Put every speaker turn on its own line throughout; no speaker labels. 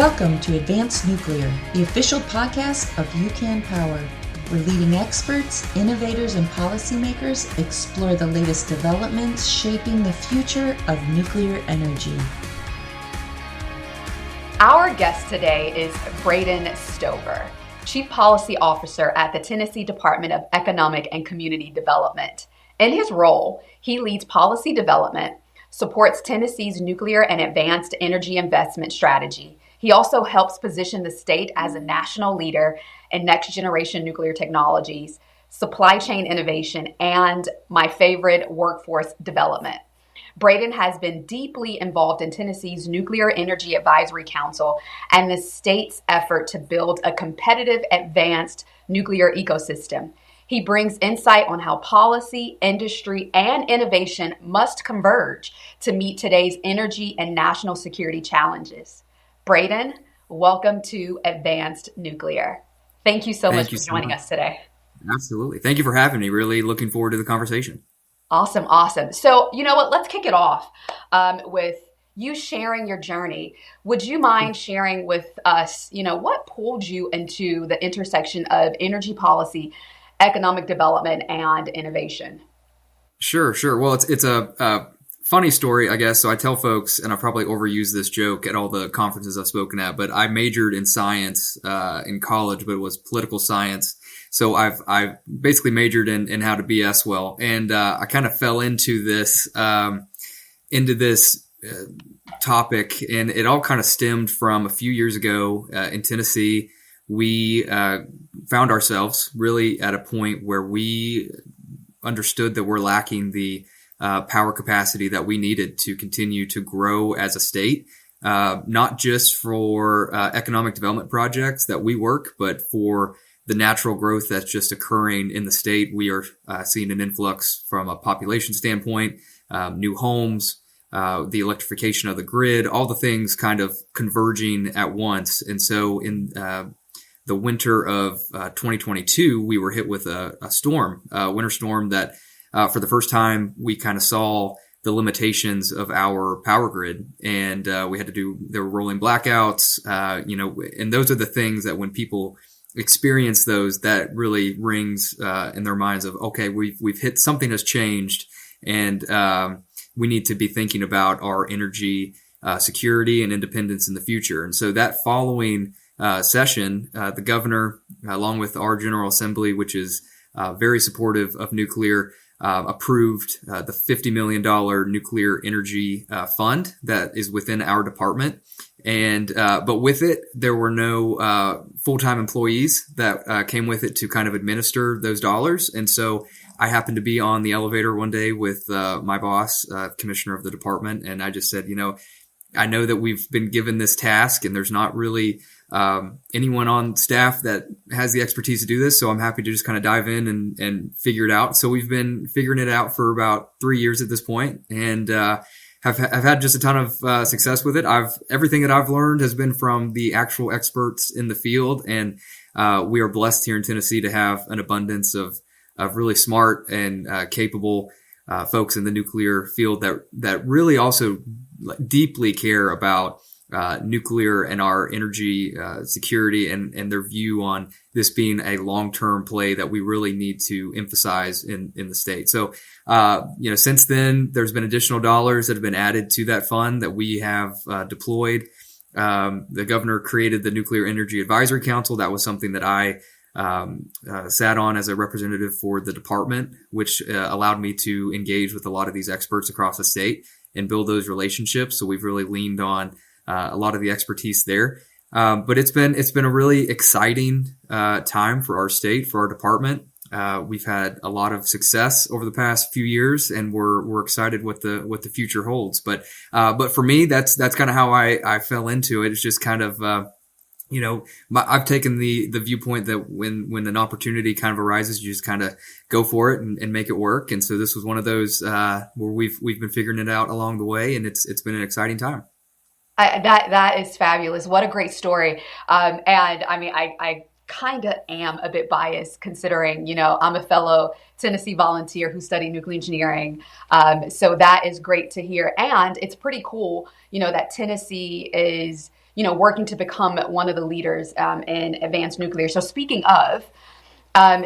Welcome to Advanced Nuclear, the official podcast of UCAN Power, where leading experts, innovators, and policymakers explore the latest developments shaping the future of nuclear energy.
Our guest today is Braden Stover, Chief Policy Officer at the Tennessee Department of Economic and Community Development. In his role, he leads policy development, supports Tennessee's nuclear and advanced energy investment strategy. He also helps position the state as a national leader in next-generation nuclear technologies, supply chain innovation, and my favorite, workforce development. Braden has been deeply involved in Tennessee's Nuclear Energy Advisory Council and the state's effort to build a competitive, advanced nuclear ecosystem. He brings insight on how policy, industry, and innovation must converge to meet today's energy and national security challenges. Braden, welcome to Advanced Nuclear. Thank you so much for joining us today.
Absolutely. Thank you for having me. Really looking forward to the conversation.
Awesome. So, you know what? Let's kick it off with you sharing your journey. Would you mind sharing with us, what pulled you into the intersection of energy policy, economic development, and innovation?
Sure. Well, it's a funny story, I guess. So I tell folks, and I probably overuse this joke at all the conferences I've spoken at, but I majored in science in college, but it was political science. So I've basically majored in how to BS well, and I kind of fell into this topic, and it all kind of stemmed from a few years ago in Tennessee. We found ourselves really at a point where we understood that we're lacking the power capacity that we needed to continue to grow as a state, not just for economic development projects that we work, but for the natural growth that's just occurring in the state. We are seeing an influx from a population standpoint, new homes, the electrification of the grid, all the things kind of converging at once. And so in the winter of 2022, we were hit with a winter storm that for the first time, we kind of saw the limitations of our power grid, and there were rolling blackouts, and those are the things that when people experience those, that really rings in their minds of, okay, we've hit, something has changed, and we need to be thinking about our energy security and independence in the future. And so that following session, the governor, along with our General Assembly, which is very supportive of nuclear, approved the $50 million nuclear energy fund that is within our department. And but with it, there were no full-time employees that came with it to kind of administer those dollars. And so I happened to be on the elevator one day with my boss, commissioner of the department, and I just said, I know that we've been given this task, and there's not really anyone on staff that has the expertise to do this. So I'm happy to just kind of dive in and figure it out. So we've been figuring it out for about 3 years at this point, and have had just a ton of success with it. Everything that I've learned has been from the actual experts in the field, and we are blessed here in Tennessee to have an abundance of really smart and capable folks in the nuclear field that really also deeply care about nuclear and our energy security and their view on this being a long-term play that we really need to emphasize in the state. So, since then, there's been additional dollars that have been added to that fund that we have deployed. The governor created the Nuclear Energy Advisory Council. That was something that I sat on as a representative for the department, which allowed me to engage with a lot of these experts across the state and build those relationships. So we've really leaned on a lot of the expertise there. But it's been a really exciting time for our state, for our department. We've had a lot of success over the past few years, and we're excited what the future holds. But for me, that's kind of how I fell into it. It's just kind of I've taken the viewpoint that when an opportunity kind of arises, you just kind of go for it and make it work. And so this was one of those where we've been figuring it out along the way, and it's been an exciting time.
That is fabulous. What a great story. And I mean, I kind of am a bit biased considering, I'm a fellow Tennessee volunteer who studied nuclear engineering. So that is great to hear. And it's pretty cool, that Tennessee is working to become one of the leaders in advanced nuclear. So speaking of,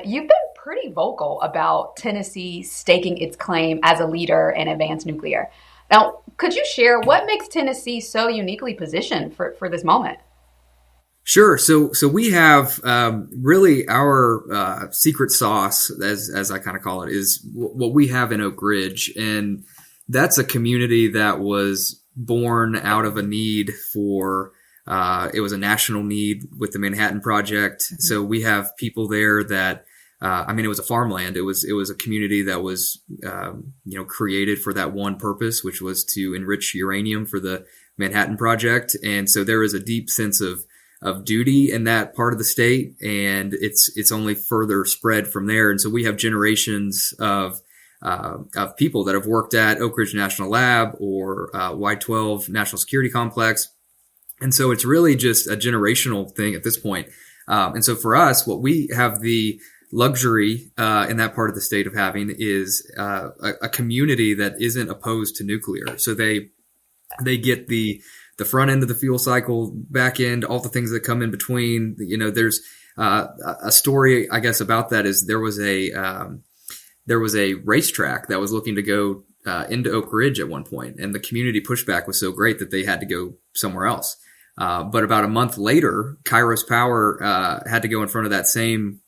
you've been pretty vocal about Tennessee staking its claim as a leader in advanced nuclear. Now, could you share what makes Tennessee so uniquely positioned for this moment?
Sure. So we have really our secret sauce, as I kind of call it, is what we have in Oak Ridge, and that's a community that was born out of a need for. It was a national need with the Manhattan Project. So we have people there that. It was a farmland. It was a community that was, created for that one purpose, which was to enrich uranium for the Manhattan Project. And so there is a deep sense of duty in that part of the state, and it's only further spread from there. And so we have generations of people that have worked at Oak Ridge National Lab or Y-12 National Security Complex. And so it's really just a generational thing at this point. And so for us, what we have the luxury in that part of the state of having is a community that isn't opposed to nuclear. So they get the front end of the fuel cycle, back end, all the things that come in between. There's a story, I guess, about that is there was a racetrack that was looking to go into Oak Ridge at one point, and the community pushback was so great that they had to go somewhere else. But about a month later, Kairos Power had to go in front of that same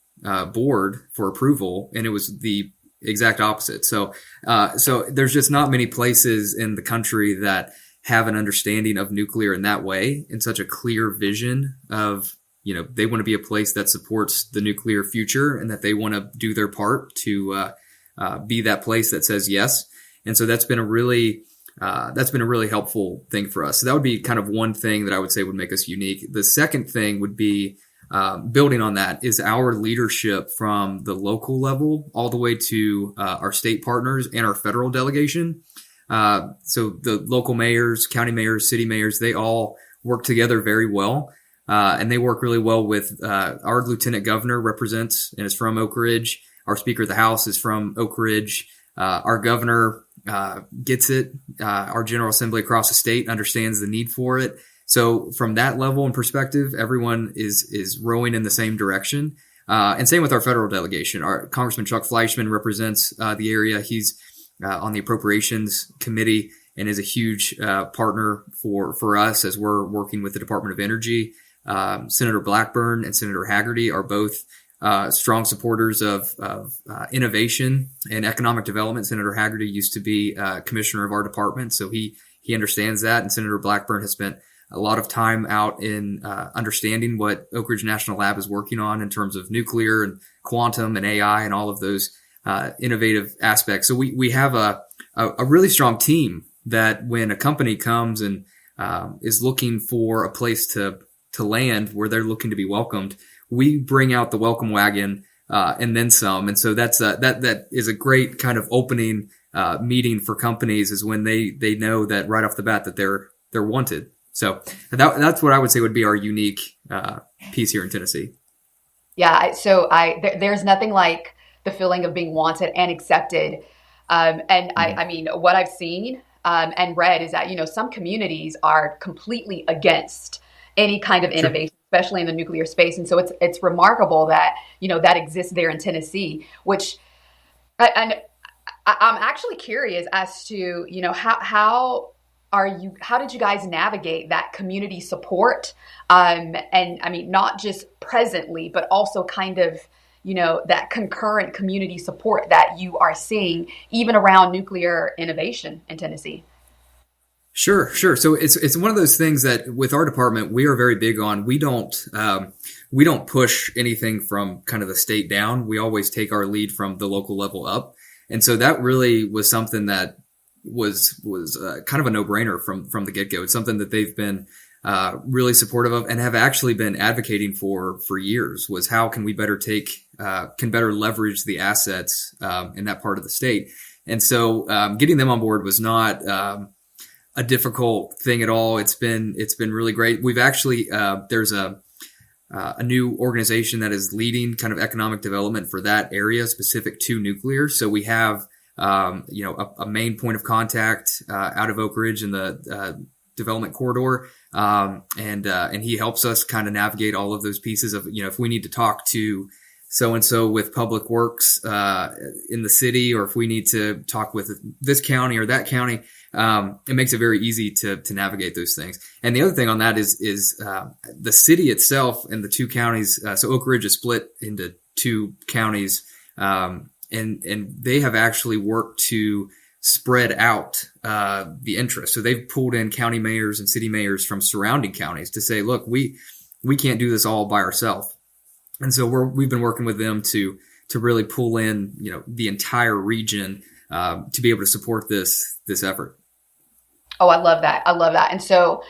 board for approval, and it was the exact opposite. So there's just not many places in the country that have an understanding of nuclear in that way, in such a clear vision of, they want to be a place that supports the nuclear future and that they want to do their part to be that place that says yes. And so that's been a really helpful thing for us. So that would be kind of one thing that I would say would make us unique. The second thing would be, building on that, is our leadership from the local level all the way to our state partners and our federal delegation. So the local mayors, county mayors, city mayors, they all work together very well. And they work really well with our lieutenant governor represents and is from Oak Ridge. Our Speaker of the House is from Oak Ridge. Our governor gets it. Our General Assembly across the state understands the need for it. So from that level and perspective, everyone is rowing in the same direction. And same with our federal delegation. Our Congressman Chuck Fleischman represents the area. He's on the Appropriations Committee and is a huge partner for us as we're working with the Department of Energy. Senator Blackburn and Senator Haggerty are both strong supporters of innovation and economic development. Senator Haggerty used to be commissioner of our department, so he understands that. And Senator Blackburn has spent a lot of time out in understanding what Oak Ridge National Lab is working on in terms of nuclear and quantum and AI and all of those innovative aspects. So we have a really strong team that when a company comes and is looking for a place to land where they're looking to be welcomed, we bring out the welcome wagon and then some. And so that is a great kind of opening meeting for companies, is when they know that right off the bat that they're wanted. So that's what I would say would be our unique piece here in Tennessee.
Yeah. So there's nothing like the feeling of being wanted and accepted. I mean, what I've seen and read is that, some communities are completely against any kind of innovation, especially in the nuclear space. And so it's remarkable that, that exists there in Tennessee, which, and I'm actually curious as to, how did you guys navigate that community support? And I mean, not just presently, but also kind of, that concurrent community support that you are seeing even around nuclear innovation in Tennessee.
Sure. So it's one of those things that with our department, we are very big on. We don't push anything from kind of the state down. We always take our lead from the local level up. And so that really was something that was kind of a no-brainer from the get-go. It's something that they've been really supportive of and have actually been advocating for years, was how can we better leverage the assets in that part of the state. And so getting them on board was not a difficult thing at all. It's been really great. We've actually there's a new organization that is leading kind of economic development for that area specific to nuclear. So we have a main point of contact out of Oak Ridge in the development corridor. And he helps us kind of navigate all of those pieces of, if we need to talk to so-and-so with public works, in the city, or if we need to talk with this county or that county, it makes it very easy to navigate those things. And the other thing on that is the city itself and the two counties. So Oak Ridge is split into two counties, and they have actually worked to spread out the interest. So they've pulled in county mayors and city mayors from surrounding counties to say, look, we can't do this all by ourselves. And so we've been working with them to really pull in, the entire region to be able to support this effort.
Oh, I love that. I love that. And so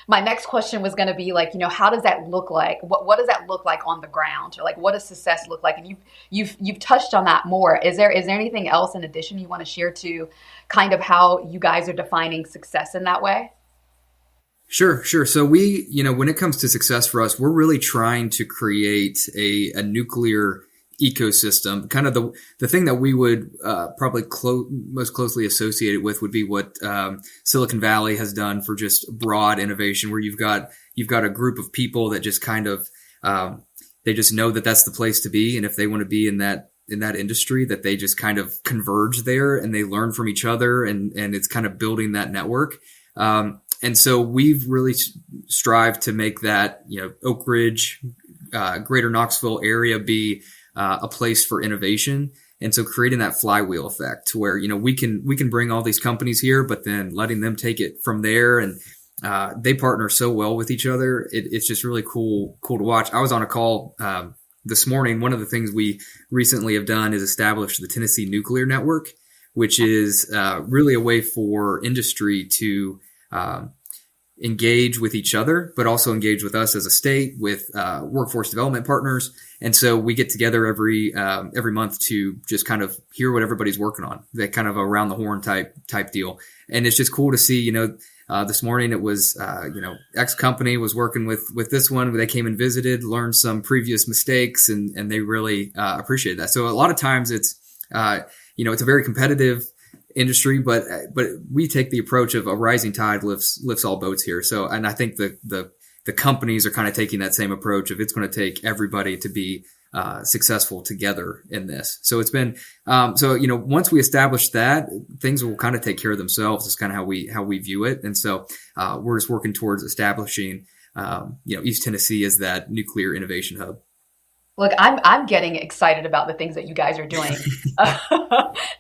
my next question was going to be like, how does that look like? What does that look like on the ground? Or like, what does success look like? And you've touched on that more. Is there anything else in addition you want to share to kind of how you guys are defining success in that way?
Sure. So we, when it comes to success for us, we're really trying to create a nuclear ecosystem. Kind of the thing that we would probably most closely associate it with would be what Silicon Valley has done for just broad innovation, where you've got a group of people that just kind of they just know that that's the place to be, and if they want to be in that industry, that they just kind of converge there and they learn from each other, and it's kind of building that network. And so we've really strived to make that, Oak Ridge, greater Knoxville area be a place for innovation. And so creating that flywheel effect to where, we can bring all these companies here, but then letting them take it from there. And they partner so well with each other. It's just really cool to watch. I was on a call this morning. One of the things we recently have done is establish the Tennessee Nuclear Network, which is really a way for industry to engage with each other, but also engage with us as a state, with workforce development partners. And so we get together every month to just kind of hear what everybody's working on, that kind of around the horn type deal. And it's just cool to see, this morning it was, X company was working with this one. They came and visited, learned some previous mistakes, and they really appreciate that. So a lot of times it's, it's a very competitive industry, but we take the approach of a rising tide lifts all boats here. So, and I think the companies are kind of taking that same approach of it's going to take everybody to be successful together in this. So it's been, once we establish that, things will kind of take care of themselves. Is kind of how we view it. And so, we're just working towards establishing, East Tennessee as that nuclear innovation hub.
Look, I'm getting excited about the things that you guys are doing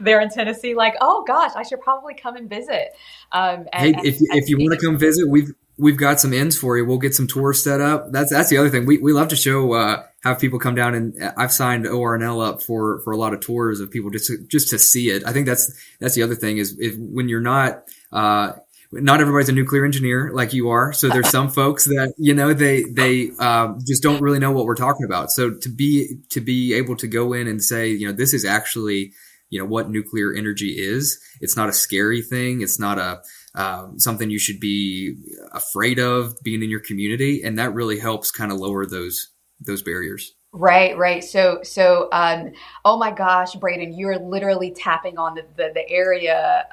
there in Tennessee. Like, oh gosh, I should probably come and visit.
If you want to come visit, we've got some ends for you. We'll get some tours set up. That's the other thing. We love to show have people come down, and I've signed ORNL up for a lot of tours of people just to see it. I think that's the other thing is when you're not everybody's a nuclear engineer like you are. So there's some folks that, they just don't really know what we're talking about. So to be able to go in and say, this is actually, what nuclear energy is. It's not a scary thing. It's not something you should be afraid of being in your community. And that really helps kind of lower those barriers.
Right. So, oh my gosh, Braden, you're literally tapping on the area,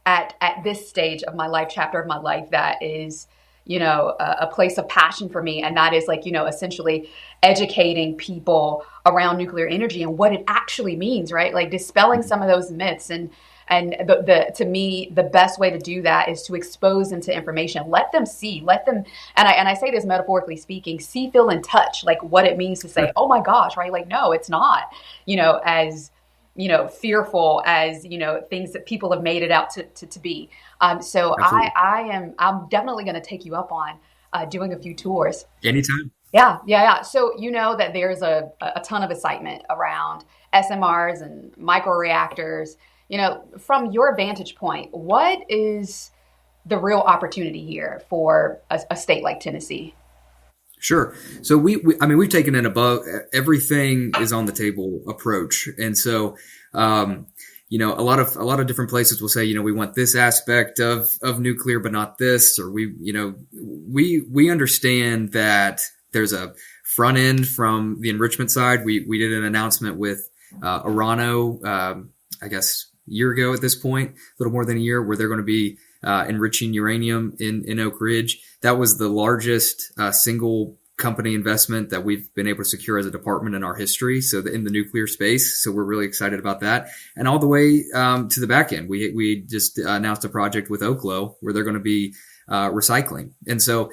at this stage of my life, chapter of my life, that is, a place of passion for me. And that is like, essentially educating people around nuclear energy and what it actually means, right? Like dispelling some of those myths. And to me, the best way to do that is to expose them to information. Let them see, and I say this metaphorically speaking, see, feel, and touch, like what it means to say, oh my gosh, right? Like, no, it's not, as fearful as, things that people have made it out to be. So absolutely. I'm definitely going to take you up on doing a few tours.
Anytime.
Yeah. So that there's a ton of excitement around SMRs and microreactors. From your vantage point, what is the real opportunity here for a state like Tennessee?
Sure. So we've taken an above everything is on the table approach. And so, a lot of different places will say, we want this aspect of nuclear, but not this, or we understand that there's a front end from the enrichment side. We did an announcement with, Orano, I guess a year ago at this point, a little more than a year, where they're going to be, enriching uranium in Oak Ridge. That was the largest single company investment that we've been able to secure as a department in our history. So in the nuclear space. So we're really excited about that. And all the way to the back end, we just announced a project with Oklo where they're going to be recycling. And so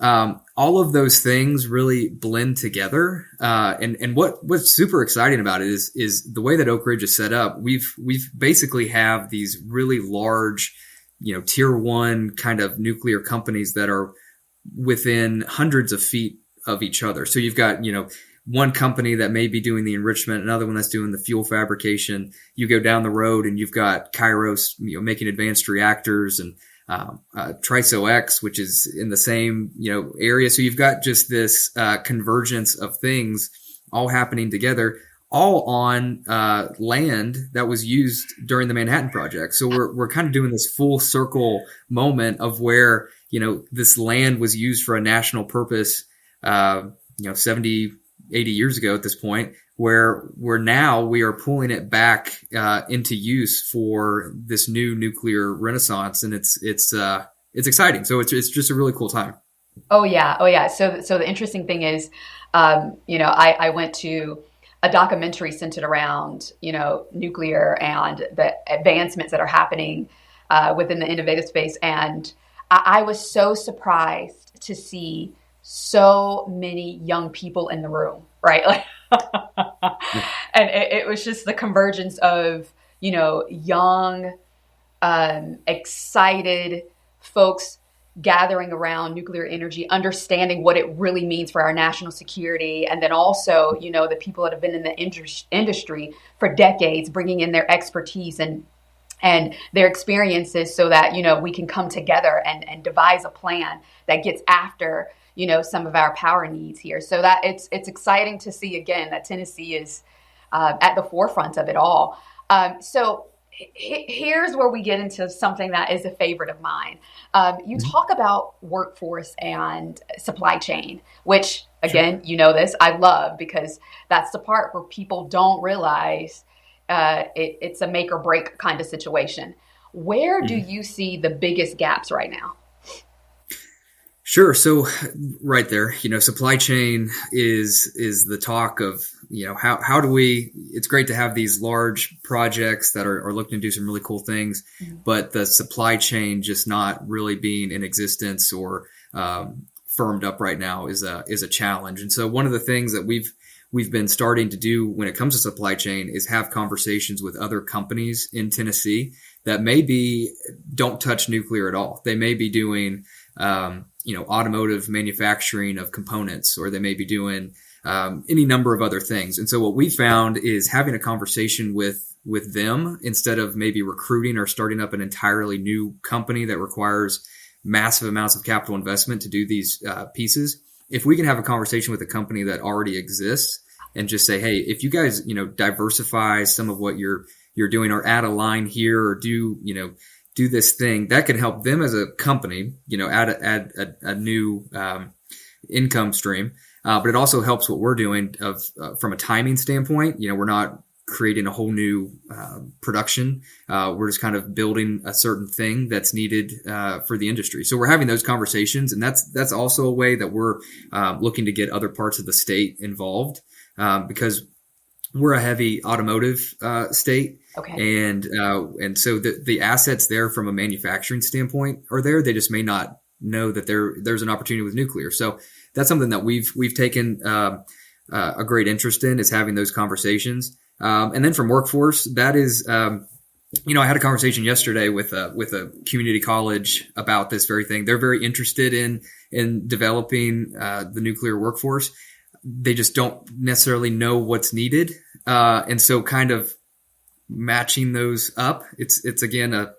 all of those things really blend together. And what's super exciting about it is the way that Oak Ridge is set up. We've basically have these really large, tier one kind of nuclear companies that are within hundreds of feet of each other. So you've got, one company that may be doing the enrichment, another one that's doing the fuel fabrication. You go down the road and you've got Kairos, making advanced reactors, and Triso X, which is in the same, area. So you've got just this convergence of things all happening together, all on land that was used during the Manhattan Project. So we're kind of doing this full circle moment of where, this land was used for a national purpose, 70, 80 years ago at this point, where now we are pulling it back into use for this new nuclear renaissance, and it's exciting. So it's just a really cool time.
Oh yeah. So the interesting thing is, I went to a documentary centered around nuclear and the advancements that are happening within the innovative space, and I was so surprised to see so many young people in the room, right? And it was just the convergence of, young, excited folks gathering around nuclear energy, understanding what it really means for our national security. And then also, the people that have been in the industry for decades, bringing in their expertise and their experiences so that, we can come together and devise a plan that gets after, some of our power needs here. So that it's exciting to see again that Tennessee is at the forefront of it all. So here's where we get into something that is a favorite of mine. You talk about workforce and supply chain, which again, this I love, because that's the part where people don't realize it's a make or break kind of situation. Where do you see the biggest gaps right now?
Sure. So right there, supply chain is the talk of, how do it's great to have these large projects that are looking to do some really cool things, but the supply chain just not really being in existence or firmed up right now is a challenge. And so one of the things that we've been starting to do when it comes to supply chain is have conversations with other companies in Tennessee that maybe don't touch nuclear at all. They may be doing, automotive manufacturing of components, or they may be doing any number of other things. And so what we found is having a conversation with them instead of maybe recruiting or starting up an entirely new company that requires massive amounts of capital investment to do these pieces. If we can have a conversation with a company that already exists and just say, hey, if you guys, diversify some of what you're doing, or add a line here, or do this thing that can help them as a company, add a new income stream. But it also helps what we're doing from a timing standpoint. We're not creating a whole new production. We're just kind of building a certain thing that's needed for the industry. So we're having those conversations, and that's also a way that we're looking to get other parts of the state involved, because we're a heavy automotive state.
Okay.
And so the assets there from a manufacturing standpoint are there. They just may not know that there's an opportunity with nuclear. So that's something that we've taken a great interest in, is having those conversations. And then from workforce, that is, I had a conversation yesterday with a community college about this very thing. They're very interested in developing the nuclear workforce. They just don't necessarily know what's needed. And so kind of matching those up, it's again a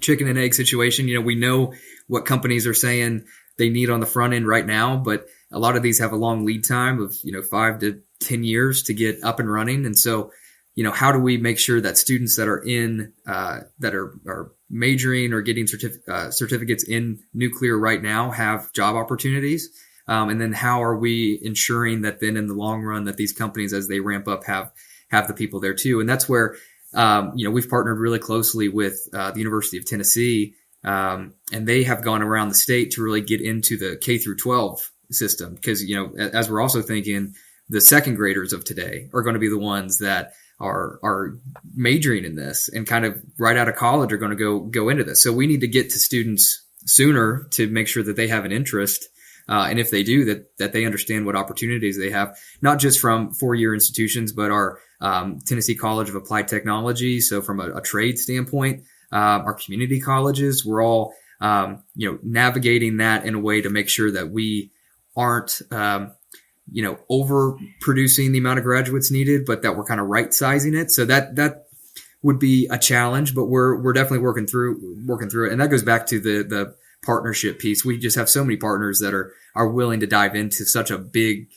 chicken and egg situation. We know what companies are saying they need on the front end right now, but a lot of these have a long lead time of 5 to 10 years to get up and running. And so how do we make sure that students that are in that are majoring or getting certificates in nuclear right now have job opportunities, and then how are we ensuring that then in the long run that these companies, as they ramp up, have the people there too. And that's where we've partnered really closely with the University of Tennessee and they have gone around the state to really get into the K through 12 system because, as we're also thinking, the second graders of today are going to be the ones that are majoring in this and kind of right out of college are going to go into this. So we need to get to students sooner to make sure that they have an interest. And if they do, that they understand what opportunities they have, not just from 4-year institutions, but our Tennessee College of Applied Technology. So from a trade standpoint, our community colleges, we're all, navigating that in a way to make sure that we aren't, overproducing the amount of graduates needed, but that we're kind of right sizing it. So that would be a challenge, but we're definitely working through it. And that goes back to the partnership piece. We just have so many partners that are willing to dive into such a big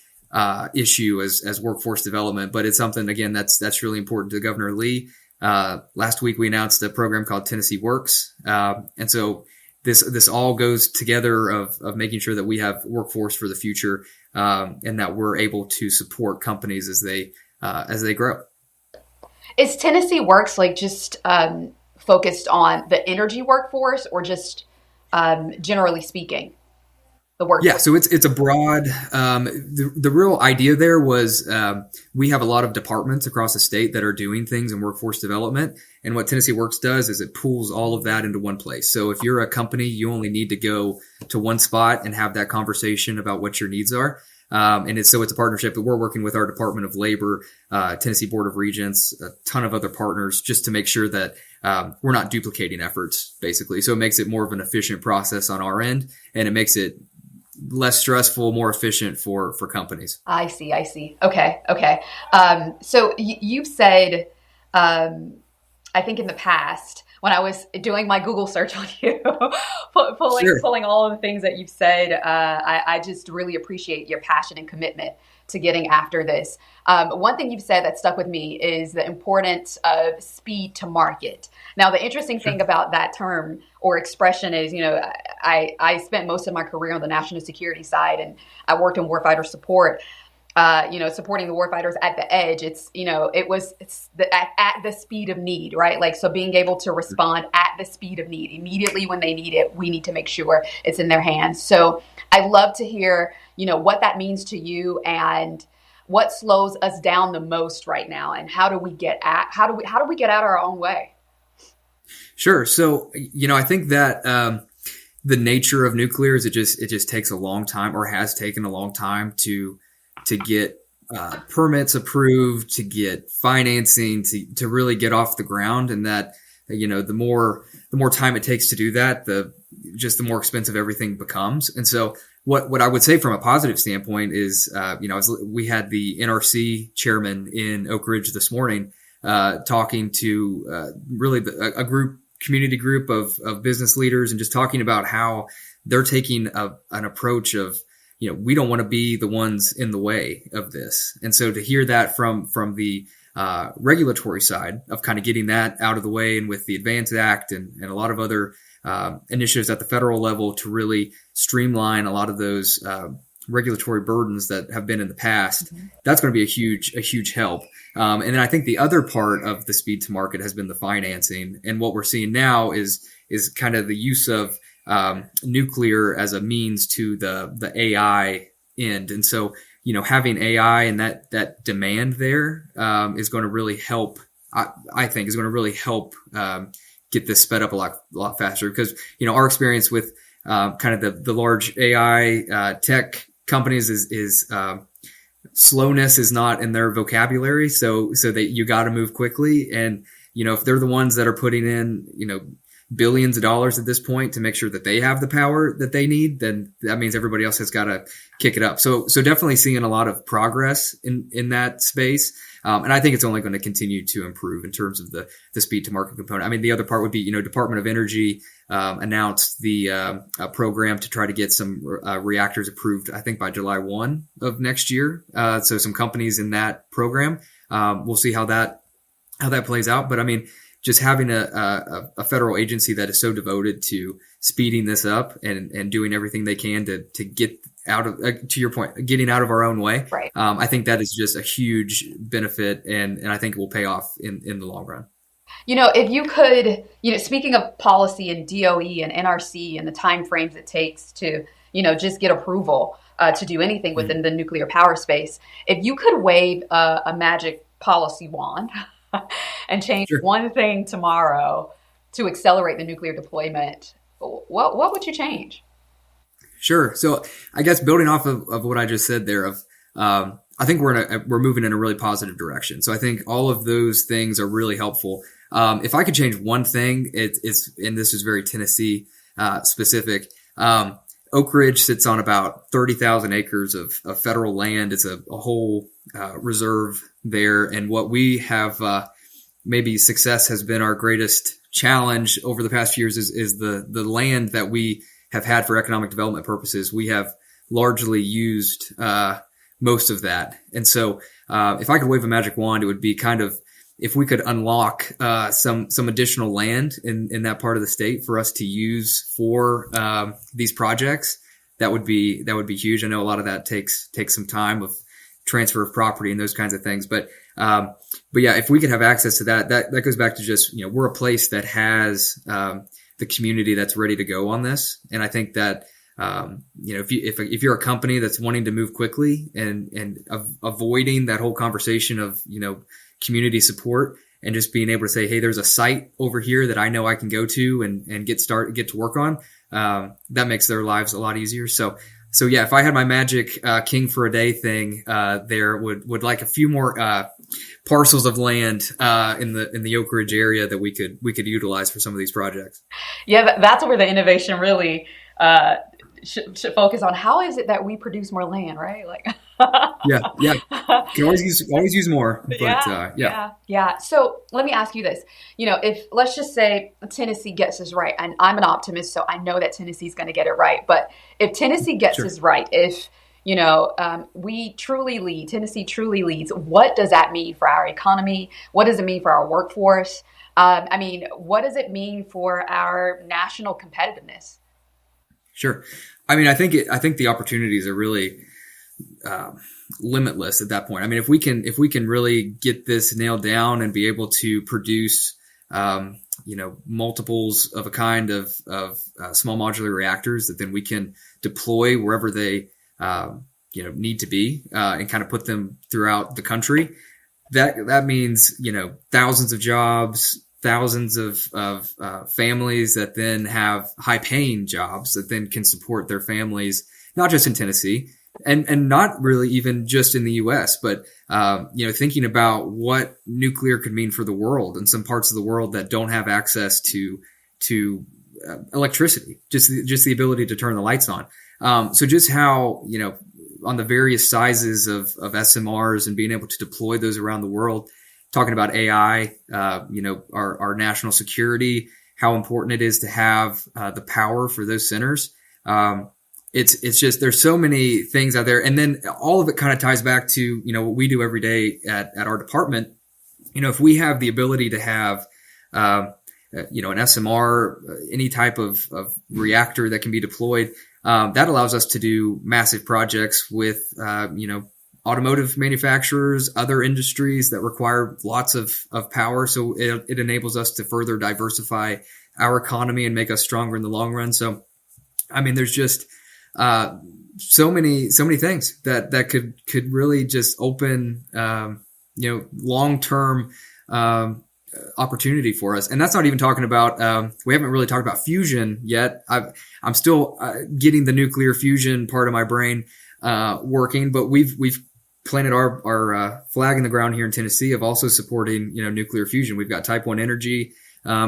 issue as workforce development. But it's something, again, that's really important to Governor Lee. Last week we announced a program called Tennessee Works. And so this all goes together of making sure that we have workforce for the future, and that we're able to support companies as they grow.
Is Tennessee Works just focused on the energy workforce, or just generally speaking, the workforce?
Yeah, so it's a broad. The real idea there was we have a lot of departments across the state that are doing things in workforce development, and what Tennessee Works does is it pools all of that into one place. So if you're a company, you only need to go to one spot and have that conversation about what your needs are. And it's a partnership that we're working with our Department of Labor, Tennessee Board of Regents, a ton of other partners, just to make sure that we're not duplicating efforts, basically. So it makes it more of an efficient process on our end, and it makes it less stressful, more efficient for companies.
I see. Okay. So you've said, I think in the past, when I was doing my Google search on you, pulling all of the things that you've said, I just really appreciate your passion and commitment to getting after this. One thing you've said that stuck with me is the importance of speed to market. Now, the interesting thing about that term or expression is, I spent most of my career on the national security side, and I worked in warfighter support. Supporting the warfighters at the edge. It's at the speed of need, right? So being able to respond at the speed of need immediately when they need it, we need to make sure it's in their hands. So I love to hear, what that means to you and what slows us down the most right now, and how do we get out our own way?
Sure. So, I think that the nature of nuclear is it just takes a long time, or has taken a long time to get permits approved, to get financing, to really get off the ground. And that, the more time it takes to do that, the more expensive everything becomes. And so what I would say from a positive standpoint is, we had the NRC chairman in Oak Ridge this morning, talking to really a community group of business leaders, and just talking about how they're taking an approach of, we don't want to be the ones in the way of this. And so to hear that from the regulatory side of kind of getting that out of the way, and with the ADVANCE Act and a lot of other initiatives at the federal level to really streamline a lot of those regulatory burdens that have been in the past, that's going to be a huge help. And then I think the other part of the speed to market has been the financing. And what we're seeing now is kind of the use of nuclear as a means to the AI end. And so, having AI and that demand there is going to really help, I think is going to really help get this sped up a lot faster. Because, our experience with kind of the large AI tech companies is slowness is not in their vocabulary. So that you got to move quickly. And, if they're the ones that are putting in, billions of dollars at this point to make sure that they have the power that they need, then that means everybody else has got to kick it up. So definitely seeing a lot of progress in that space. And I think it's only going to continue to improve in terms of the speed to market component. I mean, the other part would be, Department of Energy announced the program to try to get some reactors approved, I think by July 1 of next year. So some companies in that program, we'll see how that plays out. But I mean, just having a federal agency that is so devoted to speeding this up and doing everything they can to get out of, to your point, getting out of our own way.
Right.
I think that is just a huge benefit, and I think it will pay off in the long run.
If you could, speaking of policy and DOE and NRC and the timeframes it takes to, just get approval to do anything within the nuclear power space, if you could wave a magic policy wand and change one thing tomorrow to accelerate the nuclear deployment, what would you change?
Sure. So I guess building off of what I just said there, I think we're moving in a really positive direction. So I think all of those things are really helpful. If I could change one thing, it's and this is very Tennessee specific. Oak Ridge sits on about 30,000 acres of federal land. It's a whole reserve there, and what we have maybe success has been our greatest challenge over the past few years is the land that we have had for economic development purposes. We have largely used most of that. And so if I could wave a magic wand, it would be kind of if we could unlock some additional land in that part of the state for us to use for these projects, that would be huge. I know a lot of that takes some time of transfer of property and those kinds of things. But yeah, if we could have access to that goes back to just, we're a place that has the community that's ready to go on this. And I think that, if you're a company that's wanting to move quickly and avoiding that whole conversation of, community support and just being able to say, hey, there's a site over here that I know I can go to and get to work on, that makes their lives a lot easier. So yeah, if I had my magic king for a day thing, there would like a few more parcels of land in the Oak Ridge area that we could utilize for some of these projects.
Yeah, that's where the innovation really should focus on. How is it that we produce more land, right? Like,
yeah, can always use more. But
yeah. So let me ask you this: if let's just say Tennessee gets this right, and I'm an optimist, so I know that Tennessee's going to get it right. But if Tennessee gets this right, if we truly lead, Tennessee truly leads, what does that mean for our economy? What does it mean for our workforce? What does it mean for our national competitiveness?
Sure. I think the opportunities are really limitless at that point. If we can really get this nailed down and be able to produce, multiples of a kind of small modular reactors that then we can deploy wherever they, need to be, and kind of put them throughout the country. That means, thousands of jobs, thousands of families that then have high paying jobs that then can support their families, not just in Tennessee and not really even just in the US, but, thinking about what nuclear could mean for the world and some parts of the world that don't have access to electricity, just the ability to turn the lights on. So just how, on the various sizes of SMRs and being able to deploy those around the world, talking about AI, our national security, how important it is to have the power for those centers. It's just, there's so many things out there. And then all of it kind of ties back to, what we do every day at our department. If we have the ability to have, an SMR, any type of reactor that can be deployed, that allows us to do massive projects with, automotive manufacturers, other industries that require lots of power. So it enables us to further diversify our economy and make us stronger in the long run. So, there's just, so many things that could really just open, long-term, opportunity for us. And that's not even talking about, we haven't really talked about fusion yet. I'm still getting the nuclear fusion part of my brain working, but we've planted our flag in the ground here in Tennessee of also supporting, nuclear fusion. We've got Type 1 Energy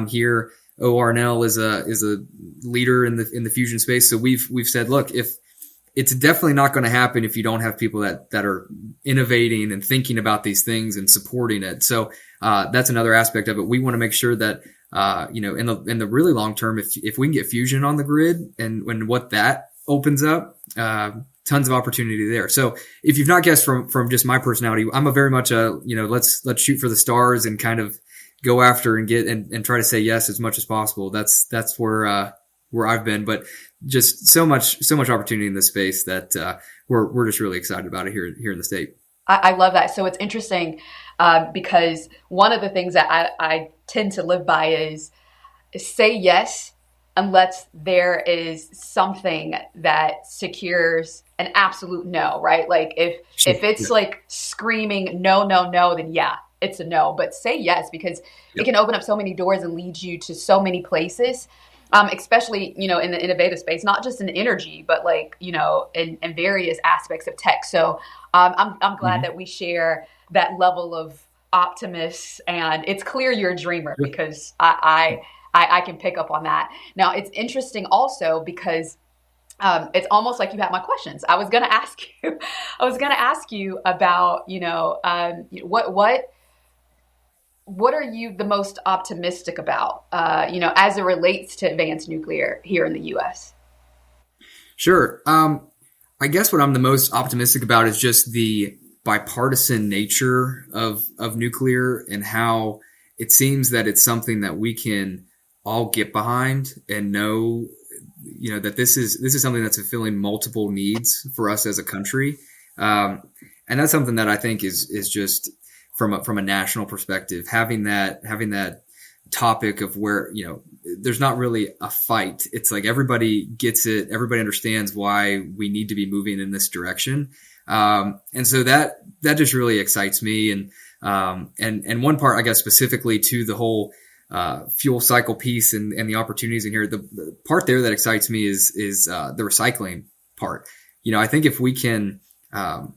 here. ORNL is a leader in the fusion space. So we've said, look, if it's definitely not going to happen if you don't have people that are innovating and thinking about these things and supporting it. So that's another aspect of it. We want to make sure that in the really long term, if we can get fusion on the grid and when what that opens up, tons of opportunity there. So if you've not guessed from just my personality, I'm a very much let's shoot for the stars and kind of go after and get and try to say yes as much as possible. That's where I've been, but just so much opportunity in this space that we're just really excited about it here in the state.
I love that. So it's interesting. because one of the things that I tend to live by is say yes unless there is something that secures an absolute no, right? Like if it's like screaming no, no, no, then yeah, it's a no. But say yes, because it can open up so many doors and lead you to so many places. Especially, in the innovative space, not just in energy, but like, in various aspects of tech. So I'm glad that we share that level of optimism, and it's clear you're a dreamer because I can pick up on that. Now, it's interesting also because it's almost like you had my questions. I was going to ask you about, what are you the most optimistic about, as it relates to advanced nuclear here in the U.S.?
Sure. I guess what I'm the most optimistic about is just the bipartisan nature of nuclear and how it seems that it's something that we can all get behind and know, that this is something that's fulfilling multiple needs for us as a country. And that's something that I think is just from a national perspective, having that topic of where, there's not really a fight. It's like everybody gets it. Everybody understands why we need to be moving in this direction. And so that just really excites me. And one part, I guess, specifically to the whole, fuel cycle piece and the opportunities in here, the part there that excites me is the recycling part. I think if we can,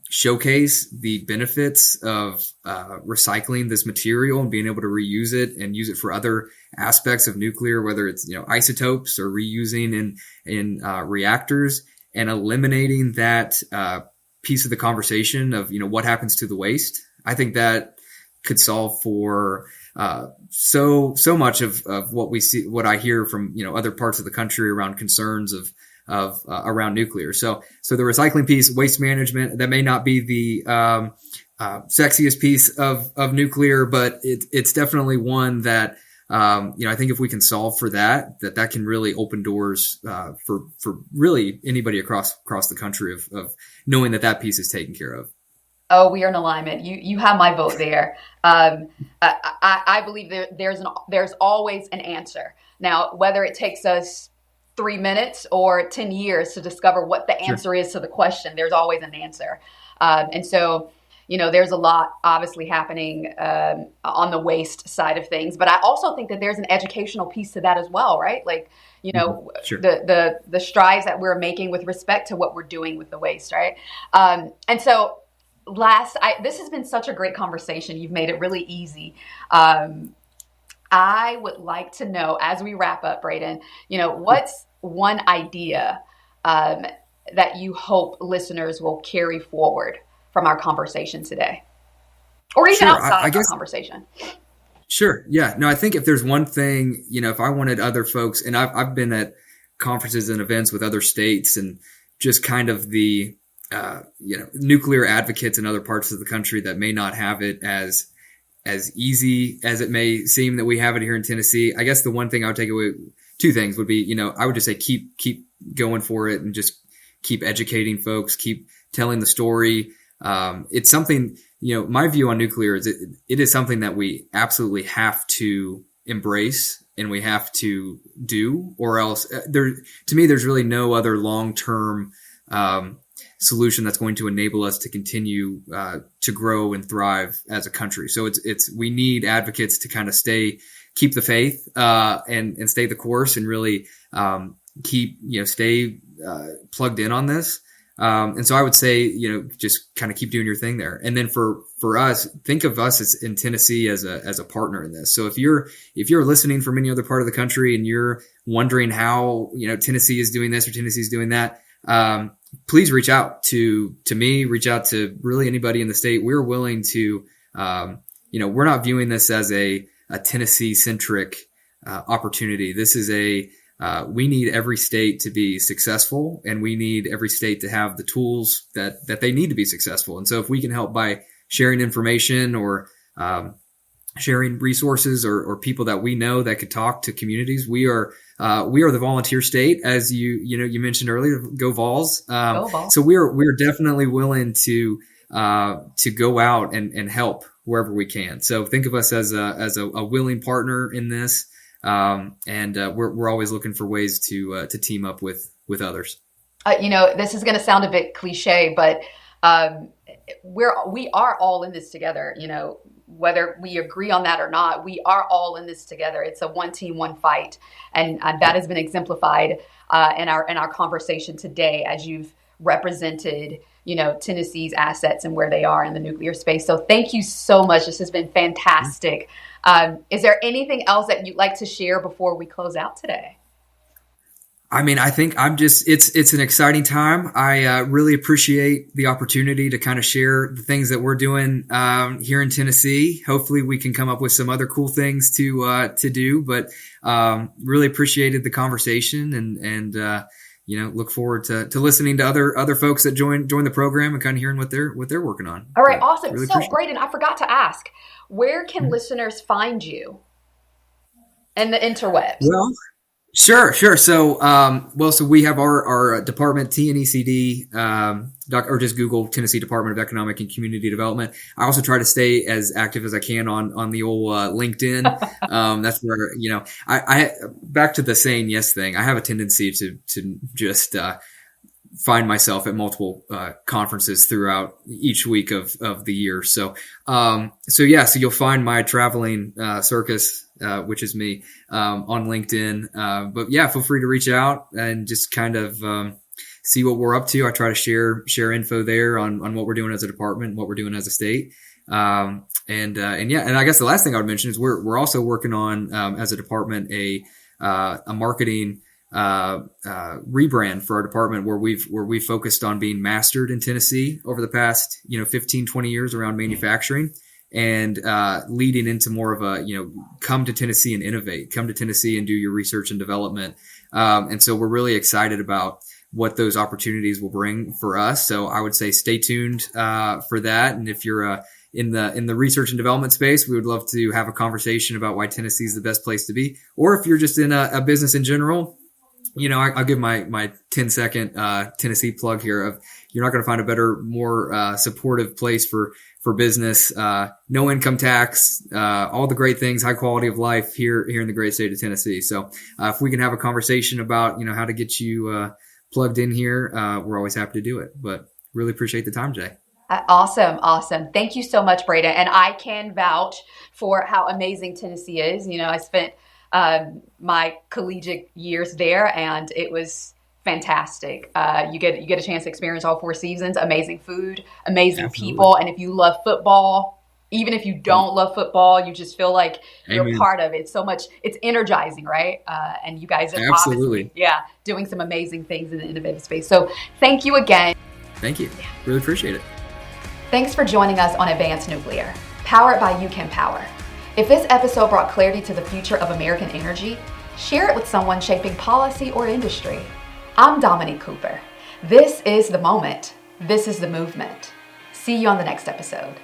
showcase the benefits of recycling this material and being able to reuse it and use it for other aspects of nuclear, whether it's isotopes or reusing in reactors, and eliminating that piece of the conversation of what happens to the waste. I think that could solve for so much of what we see, what I hear from other parts of the country around concerns of around nuclear. So the recycling piece, waste management, that may not be the sexiest piece of nuclear, but it's definitely one that I think if we can solve for that can really open doors for really anybody across the country of knowing that piece is taken care of.
Oh, we are in alignment. You have my vote there. I believe there's always an answer. Now, whether it takes us 3 minutes or 10 years to discover what the answer is to the question, there's always an answer. And so, there's a lot obviously happening on the waste side of things, but I also think that there's an educational piece to that as well, right? Like, the strides that we're making with respect to what we're doing with the waste, right? And so this has been such a great conversation. You've made it really easy. I would like to know, as we wrap up, Braden, what's one idea that you hope listeners will carry forward from our conversation today? Or even outside of our conversation?
Sure. Yeah. No, I think if there's one thing, if I wanted other folks, and I've been at conferences and events with other states and just kind of the, nuclear advocates in other parts of the country that may not have it as easy as it may seem that we have it here in Tennessee. I guess the one thing I would take away, two things would be, I would just say keep going for it and just keep educating folks, keep telling the story. It's something, my view on nuclear is it is something that we absolutely have to embrace and we have to do, or else to me, there's really no other long-term, solution that's going to enable us to continue to grow and thrive as a country. So we need advocates to kind of keep the faith and stay the course and really stay plugged in on this. And so I would say just kind of keep doing your thing there. And then for us, think of us as in Tennessee as a partner in this. So if you're listening from any other part of the country and you're wondering how Tennessee is doing this or Tennessee is doing that, please reach out to me, reach out to really anybody in the state. We're willing to, we're not viewing this as a Tennessee centric, opportunity. This is we need every state to be successful and we need every state to have the tools that they need to be successful. And so if we can help by sharing information or, sharing resources or people that we know that could talk to communities, we are the volunteer state, as you mentioned earlier. Go Vols!
Go Vols!
So we're definitely willing to go out and help wherever we can. So think of us as a willing partner in this. And we're always looking for ways to team up with others.
This is going to sound a bit cliche, but we are all in this together. Whether we agree on that or not, we are all in this together. It's a one team, one fight, and that has been exemplified in our conversation today as you've represented Tennessee's assets and where they are in the nuclear space. So thank you so much. This has been fantastic. Is there anything else that you'd like to share before we close out today?
I mean, I think it's an exciting time. I really appreciate the opportunity to kind of share the things that we're doing here in Tennessee. Hopefully we can come up with some other cool things to do, but really appreciated the conversation and look forward to listening to other folks that join the program and kind of hearing what they're working on.
All right, awesome. Really so Braden, I forgot to ask, where can listeners find you in the interwebs?
Well, Sure. So, so we have our department, TNECD, or just Google Tennessee Department of Economic and Community Development. I also try to stay as active as I can on the old LinkedIn. That's where, I back to the saying yes thing. I have a tendency to just find myself at multiple conferences throughout each week of the year. So you'll find my traveling circus, which is me, on LinkedIn. But yeah, feel free to reach out and just kind of see what we're up to. I try to share info there on what we're doing as a department, what we're doing as a state. And I guess the last thing I would mention is we're also working on as a department a marketing rebrand for our department where we've focused on being mastered in Tennessee over the past 15, 20 years around manufacturing. And leading into more of a, come to Tennessee and innovate, come to Tennessee and do your research and development. And so we're really excited about what those opportunities will bring for us. So I would say stay tuned for that. And if you're in the research and development space, we would love to have a conversation about why Tennessee is the best place to be. Or if you're just in a business in general, I'll give my 10-second Tennessee plug here of you're not going to find a better, more supportive place for business, no income tax, all the great things, high quality of life here in the great state of Tennessee. So if we can have a conversation about, how to get you plugged in here, we're always happy to do it. But really appreciate the time, Jay.
Awesome. Thank you so much, Braden. And I can vouch for how amazing Tennessee is. I spent my collegiate years there, and it was fantastic. You get a chance to experience all 4 seasons, amazing food, amazing Absolutely. People. And if you love football, even if you don't love football, you just feel like you're part of it. So much, it's energizing, right? And you guys are
Absolutely.
obviously, doing some amazing things in the innovative space. So thank you again.
Thank you. Really appreciate it.
Thanks for joining us on Advanced Nuclear, powered by UCAN Power. If this episode brought clarity to the future of American energy, share it with someone shaping policy or industry. I'm Dominique Cooper. This is the moment. This is the movement. See you on the next episode.